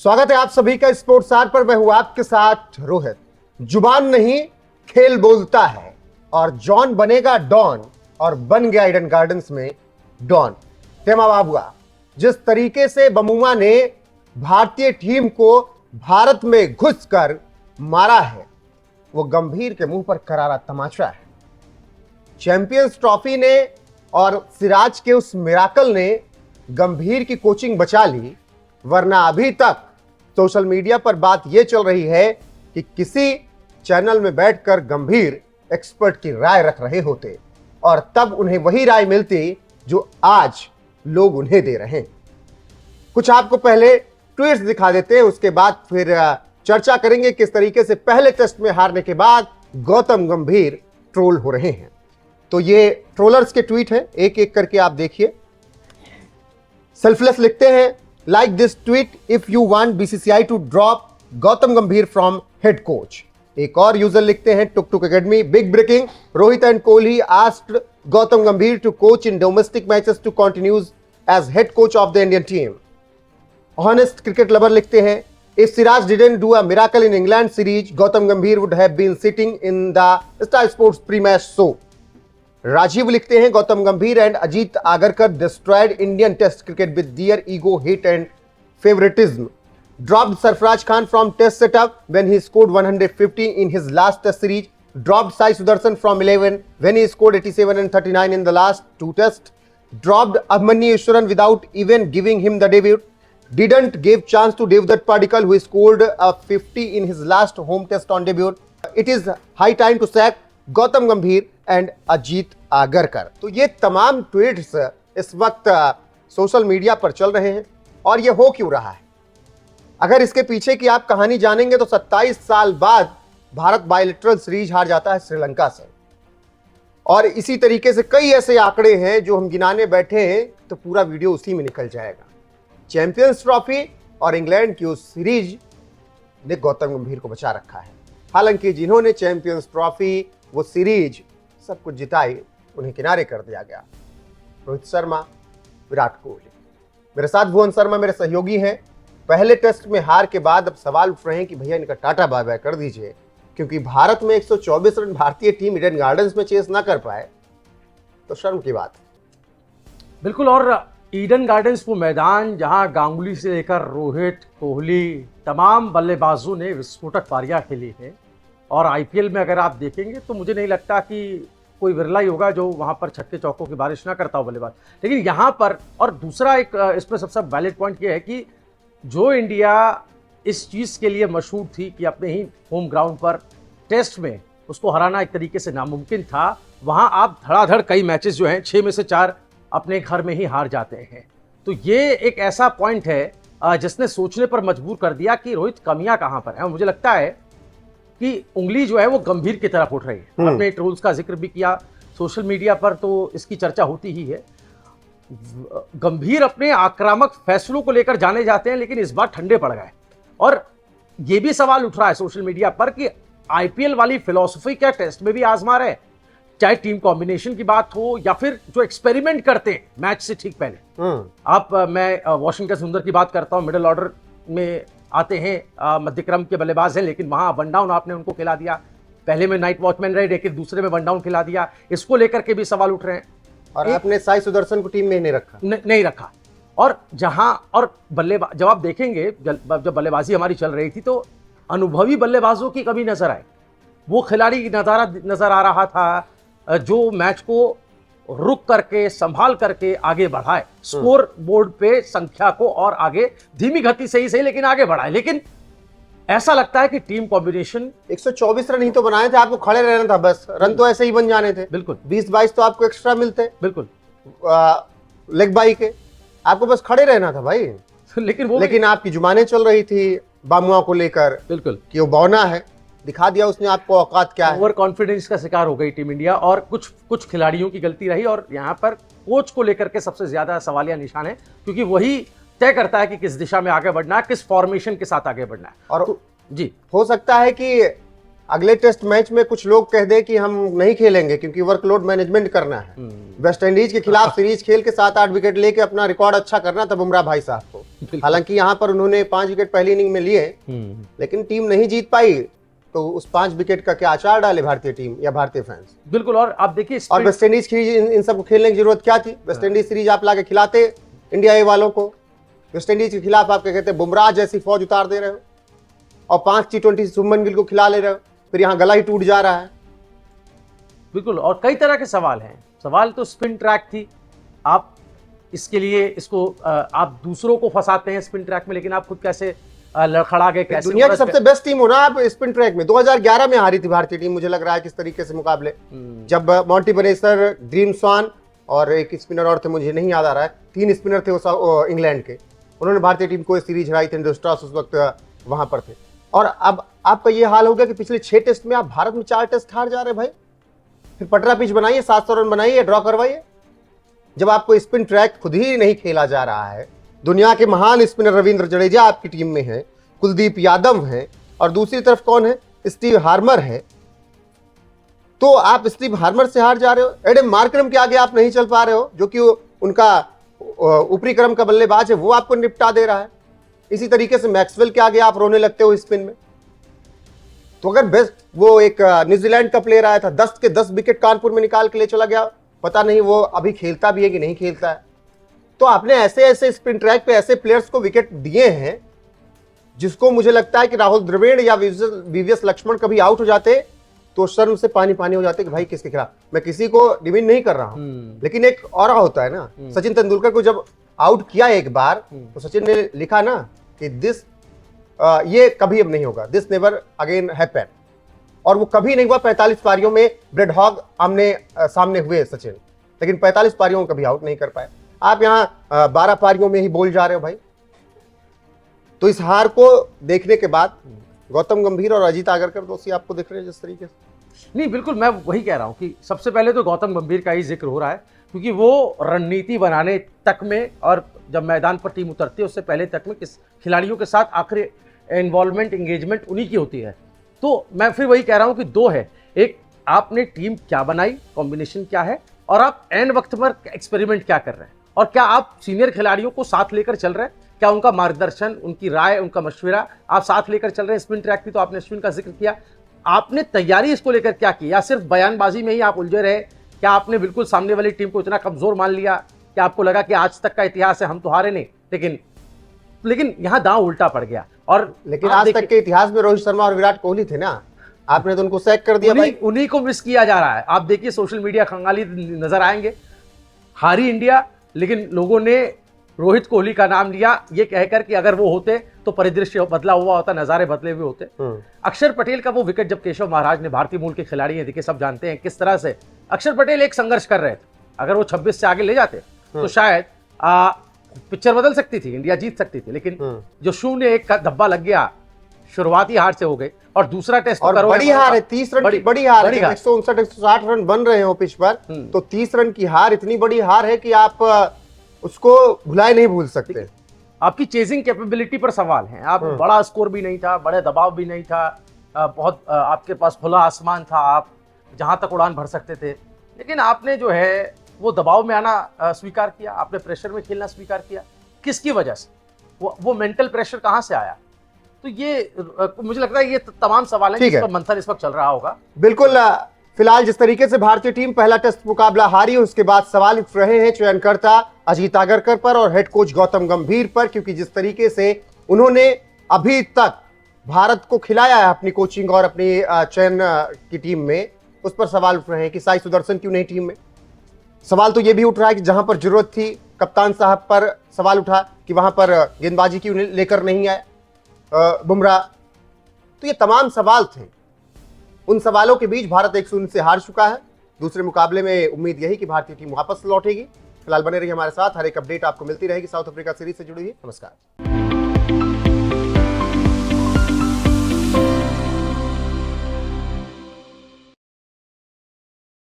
स्वागत है आप सभी का स्पोर्ट्स आर पर। मैं हूं आपके साथ रोहित। जुबान नहीं खेल बोलता है और जॉन बनेगा डॉन और बन गया ईडन गार्डन्स में डॉन। तेमा बाबुआ, जिस तरीके से बमुआ ने भारतीय टीम को भारत में घुसकर मारा है वो गंभीर के मुंह पर करारा तमाचा है। चैंपियंस ट्रॉफी ने और सिराज के उस मिराकल ने गंभीर की कोचिंग बचा ली, वरना अभी तक सोशल मीडिया पर बात यह चल रही है कि किसी चैनल में बैठकर गंभीर एक्सपर्ट की राय रख रहे होते और तब उन्हें वही राय मिलती जो आज लोग उन्हें दे रहे हैं। कुछ आपको पहले ट्वीट्स दिखा देते हैं, उसके बाद फिर चर्चा करेंगे किस तरीके से पहले टेस्ट में हारने के बाद गौतम गंभीर ट्रोल हो रहे हैं। तो ये ट्रोलर्स के ट्वीट हैं, एक एक करके आप देखिए। सेल्फलेस लिखते हैं, like this tweet if you want BCCI to drop Gautam Gambhir from head coach. एक और यूजर लिखते हैं, Tuk Tuk Academy, big breaking, Rohit and Kohli asked Gautam Gambhir to coach in domestic matches to continues as head coach of the Indian team. Honest cricket lover लिखते हैं, if Siraj didn't do a miracle in England series, Gautam Gambhir would have been sitting in the Star Sports pre-match show. Rajiv लिखते हैं, गौतम गंभीर and Ajit Agarkar destroyed Indian Test cricket with their ego, hate and favoritism. Dropped Sarfraz Khan from Test setup when he scored 150 in his last Test series. Dropped Sai Sudarshan from 11 when he scored 87 and 39 in the last two Tests. Dropped Abhimanyu Ishwaran without even giving him the debut. Didn't give chance to Devdutt Padikkal who scored a 50 in his last home test on debut. It is high time to sack Gautam Gambhir and Ajit Agarkar. तो ये तमाम tweets इस वक्त social media पर चल रहे हैं और ये हो क्यों रहा है? अगर इसके पीछे की आप कहानी जानेंगे तो 27 साल बाद भारत बायलैटरल सीरीज हार जाता है श्रीलंका से, और इसी तरीके से कई ऐसे आंकड़े हैं जो हम गिनाने बैठे हैं तो पूरा वीडियो उसी में निकल जाएगा। चैंपियंस ट्रॉफी और इंग्लैंड की उस सीरीज ने गौतम गंभीर को बचा रखा है। हालांकि जिन्होंने चैंपियंस ट्रॉफी वो सीरीज सब कुछ जिताई उन्हें किनारे कर दिया गया। रोहित शर्मा, विराट कोहली। मेरे साथ भुवन शर्मा मेरे सहयोगी हैं। पहले टेस्ट में हार के बाद अब सवाल उठ रहे हैं कि भैया इनका टाटा बाय बाय कर दीजिए, क्योंकि भारत में 124 रन भारतीय टीम ईडन गार्डन्स में चेस ना कर पाए तो शर्म की बात। बिल्कुल, और ईडन गार्डन्स वो मैदान जहां गांगुली से लेकर रोहित, कोहली, तमाम बल्लेबाजों ने विस्फोटक पारियां खेली है। और आईपीएल में अगर आप देखेंगे तो मुझे नहीं लगता कि कोई विरला ही होगा जो वहां पर छक्के चौकों की बारिश ना करता हो बल्लेबाज। लेकिन यहां पर, और दूसरा एक इसमें सबसे वैलिड पॉइंट ये है कि जो इंडिया इस चीज़ के लिए मशहूर थी कि अपने ही होम ग्राउंड पर टेस्ट में उसको हराना एक तरीके से नामुमकिन था, वहाँ आप धड़ाधड़ कई मैचेस जो हैं 6 में से 4 अपने घर में ही हार जाते हैं। तो ये एक ऐसा पॉइंट है जिसने सोचने पर मजबूर कर दिया कि रोहित कमियां कहां पर है। मुझे लगता है कि उंगली जो है वो गंभीर की तरफ उठ रही है। आपने ट्रोल्स का जिक्र भी किया सोशल मीडिया पर, तो इसकी चर्चा होती ही है। गंभीर अपने आक्रामक फैसलों को लेकर जाने जाते हैं, लेकिन इस बार ठंडे पड़ गए। और ये भी सवाल उठ रहा है सोशल मीडिया पर कि आईपीएल वाली फिलॉसफी क्या टेस्ट में भी आजमा रहे, चाहे टीम कॉम्बिनेशन की बात हो या फिर जो एक्सपेरिमेंट करते हैं मैच से ठीक पहले। मैं वाशिंगटन सुंदर की बात करता हूं, मिडिल ऑर्डर में आते हैं, मध्यक्रम के बल्लेबाज हैं, लेकिन वहां वन डाउन आपने उनको खिला दिया। पहले में नाइट वॉचमैन रहे, लेकिन दूसरे में वन डाउन खिला दिया। इसको लेकर के भी सवाल उठ रहे हैं। और आपने साई सुदर्शन को टीम में नहीं रखा। नहीं रखा। और जहां और बल्लेबाज, जब आप देखेंगे जब बल्लेबाजी हमारी चल रही थी तो अनुभवी बल्लेबाजों की कमी नजर आई। वो खिलाड़ी नजर आ रहा था जो मैच को रुक करके संभाल करके आगे बढ़ाए, स्कोर बोर्ड पे संख्या को और आगे धीमी गति से ही सही लेकिन आगे बढ़ाए। लेकिन ऐसा लगता है कि टीम कॉम्बिनेशन 124 रन ही तो बनाए थे, आपको खड़े रहना था बस, रन तो ऐसे ही बन जाने थे। बिल्कुल 20-22 तो आपको एक्स्ट्रा मिलते। बिल्कुल लेग बाई के आपको बस खड़े रहना था भाई। लेकिन आपकी जुबानें चल रही थी बामुआ को लेकर, बिल्कुल कि वो बौना है, दिखा दिया उसने आपको औकात क्या है। ओवर कॉन्फिडेंस का शिकार हो गई टीम इंडिया और कुछ खिलाड़ियों की गलती रही। और यहाँ पर कोच को लेकर के सबसे ज्यादा सवालिया निशान है, क्योंकि वही तय करता है कि किस दिशा में आगे बढ़ना है, किस फॉर्मेशन के साथ आगे बढ़ना है। और तो, जी हो सकता है कि अगले टेस्ट मैच में कुछ लोग कह दे कि हम नहीं खेलेंगे क्योंकि वर्कलोड मैनेजमेंट करना है। वेस्ट इंडीज के खिलाफ सीरीज खेल के 7-8 विकेट लेके अपना रिकॉर्ड अच्छा करना था बुमराह भाई साहब को। हालांकि यहाँ पर उन्होंने 5 विकेट पहली इनिंग में लिए, लेकिन टीम नहीं जीत पाई। तो उस 5 विकेट का क्या आचार डाले भारतीय टीम या भारतीय फैंस? बिल्कुल। और आप देखिए और वेस्ट इंडीज की इन सबको खेलने की जरूरत क्या थी? वेस्ट इंडीज सीरीज आप लाके खिलाते इंडिया ए वालों को। वेस्ट इंडीज के खिलाफ आप क्या कहते हैं, बुमराह जैसी फौज उतार दे रहे हो और 5 T20 शुभमन गिल को खिला ले रहे हो, फिर यहाँ गला ही टूट जा रहा है। बिल्कुल। और कई तरह के सवाल हैं। सवाल तो स्पिन ट्रैक थी, आप इसके लिए इसको आप दूसरों को फंसाते हैं स्पिन ट्रैक में, लेकिन आप खुद कैसे लड़खड़ा गए, कैसे दुनिया की सबसे बेस्ट टीम हो ना आप स्पिन ट्रैक में। 2011 में हारी थी भारतीय टीम, मुझे लग रहा है किस तरीके से मुकाबले, जब मॉन्टी बनेसर, ड्रीम स्वान और एक स्पिनर और थे, मुझे नहीं याद आ रहा है, 3 स्पिनर थे वो इंग्लैंड के, उन्होंने भारतीय टीम को सीरीज हराई थी। स्ट्रॉस उस वक्त वहां पर थे। और अब आपका ये हाल हो गया कि पिछले 6 टेस्ट में आप भारत में 4 टेस्ट हार जा रहे भाई। फिर पटरा पिच बनाइए, 700 रन बनाइए, ड्रॉ करवाइए। जब आपको स्पिन ट्रैक खुद ही नहीं खेला जा रहा है, दुनिया के महान स्पिनर रविंद्र जडेजा आपकी टीम में है, कुलदीप यादव हैं, और दूसरी तरफ कौन है? स्टीव हार्मर है। तो आप स्टीव हार्मर से हार जा रहे हो। एडम मार्करम के आगे आप नहीं चल पा रहे हो, जो कि उनका ऊपरी क्रम का बल्लेबाज है, वो आपको निपटा दे रहा है। इसी तरीके से मैक्सवेल के आगे आप रोने लगते हो स्पिन में। तो अगर बेस्ट वो एक न्यूजीलैंड का प्लेयर आया था, 10 के 10 विकेट कानपुर में निकाल के ले चला गया, पता नहीं वो अभी खेलता भी है कि नहीं खेलता है। तो आपने ऐसे ऐसे स्पिन ट्रैक पे ऐसे प्लेयर्स को विकेट दिए हैं, जिसको मुझे लगता है कि राहुल द्रविड़ या वीवीएस लक्ष्मण कभी आउट हो जाते तो शर्म से पानी पानी हो जाते कि भाई किसके खिलाफ। मैं किसी को डिमीन नहीं कर रहा हूं, लेकिन एक और होता है ना। सचिन तेंदुलकर को जब आउट किया एक बार, तो सचिन ने लिखा ना कि ये कभी अब नहीं होगा, दिस नेवर अगेन हैपन। और वो कभी नहीं हुआ। 45 पारियों में ब्रेड हॉग आमने सामने हुए सचिन, लेकिन 45 पारियों में कभी आउट नहीं कर पाए। आप यहाँ 12 पारियों में ही बोल जा रहे हो भाई। तो इस हार को देखने के बाद गौतम गंभीर और अजीत आगरकर दोषी आपको दिख रहे हैं जिस तरीके से? नहीं, बिल्कुल मैं वही कह रहा हूं कि सबसे पहले तो गौतम गंभीर का ही जिक्र हो रहा है, क्योंकि वो रणनीति बनाने तक में और जब मैदान पर टीम उतरती है उससे पहले तक में किस खिलाड़ियों के साथ आखिरी इन्वॉल्वमेंट, एंगेजमेंट उन्हीं की होती है। तो मैं फिर वही कह रहा हूं कि 2 है, एक आपने टीम क्या बनाई, कॉम्बिनेशन क्या है, और आप एंड वक्त पर एक्सपेरिमेंट क्या कर रहे हैं, और क्या आप सीनियर खिलाड़ियों को साथ लेकर चल रहे हैं, क्या उनका मार्गदर्शन, उनकी राय, उनका मशवरा आप साथ लेकर चल रहे हैं। स्पिन ट्रैक की तो आपने अश्विन का जिक्र किया, आपने तैयारी इसको लेकर क्या की, या सिर्फ बयानबाजी में ही आप उलझे रहे? क्या आपने बिल्कुल सामने वाली टीम को इतना कमजोर मान लिया कि आपको लगा कि आज तक का इतिहास है, हम तो हारे नहीं, लेकिन यहां दांव उल्टा पड़ गया। और लेकिन आज तक के इतिहास में रोहित शर्मा और विराट कोहली थे ना, आपने तो उनको सैक कर दिया भाई। उन्हीं को मिस किया जा रहा है। आप देखिए सोशल मीडिया खंगाली नजर आएंगे, हारी इंडिया, लेकिन लोगों ने रोहित कोहली का नाम लिया ये कहकर कि अगर वो होते तो परिदृश्य बदला हुआ होता, नजारे बदले हुए होते। अक्षर पटेल का वो विकेट जब केशव महाराज ने, भारतीय मूल के खिलाड़ी हैं, देखिए सब जानते हैं किस तरह से अक्षर पटेल एक संघर्ष कर रहे थे। अगर वो 26 से आगे ले जाते तो शायद पिक्चर बदल सकती थी, इंडिया जीत सकती थी, लेकिन जो 0-1 का धब्बा लग गया, शुरुआती हार से हो गई। और दूसरा टेस्ट और बड़ी हार है, 30 रन की बड़ी हार है। 159-160 रन बन रहे हो पिच पर, तो 30 रन की हार इतनी बड़ी हार है कि आप उसको भुलाए नहीं भूल सकते। आपकी चेजिंग कैपेबिलिटी पर सवाल है। आप बड़ा स्कोर भी नहीं था, बड़े दबाव भी नहीं था, बहुत आपके पास खुला आसमान था, आप जहां तक उड़ान भर सकते थे, लेकिन आपने जो है वो दबाव में आना स्वीकार किया, आपने प्रेशर में खेलना स्वीकार किया। किसकी वजह से? वो मेंटल प्रेशर कहां से आया? तो ये मुझे लगता है ये तमाम सवाल हैं जिस पर मंथन इस वक्त चल रहा होगा। बिल्कुल। फिलहाल जिस तरीके से भारतीय टीम पहला टेस्ट मुकाबला हारी, उसके बाद सवाल उठ रहे हैं चयनकर्ता अजीत आगरकर पर और हेड कोच गौतम गंभीर पर, क्योंकि जिस तरीके से उन्होंने अभी तक भारत को खिलाया है अपनी कोचिंग और अपनी चयन की टीम में, उस पर सवाल उठ रहे हैं कि साई सुदर्शन क्यों नहीं टीम में। सवाल तो यह भी उठ रहा है कि जहां पर जरूरत थी कप्तान साहब पर सवाल उठा कि वहां पर गेंदबाजी क्यों लेकर नहीं आए बुमराह। तो ये तमाम सवाल थे। उन सवालों के बीच भारत 1-0 से हार चुका है। दूसरे मुकाबले में उम्मीद यही कि भारतीय टीम वापस लौटेगी। फिलहाल बने रहिए हमारे साथ, हर एक अपडेट आपको मिलती रहेगी साउथ अफ्रीका सीरीज से जुड़ी हुई। नमस्कार।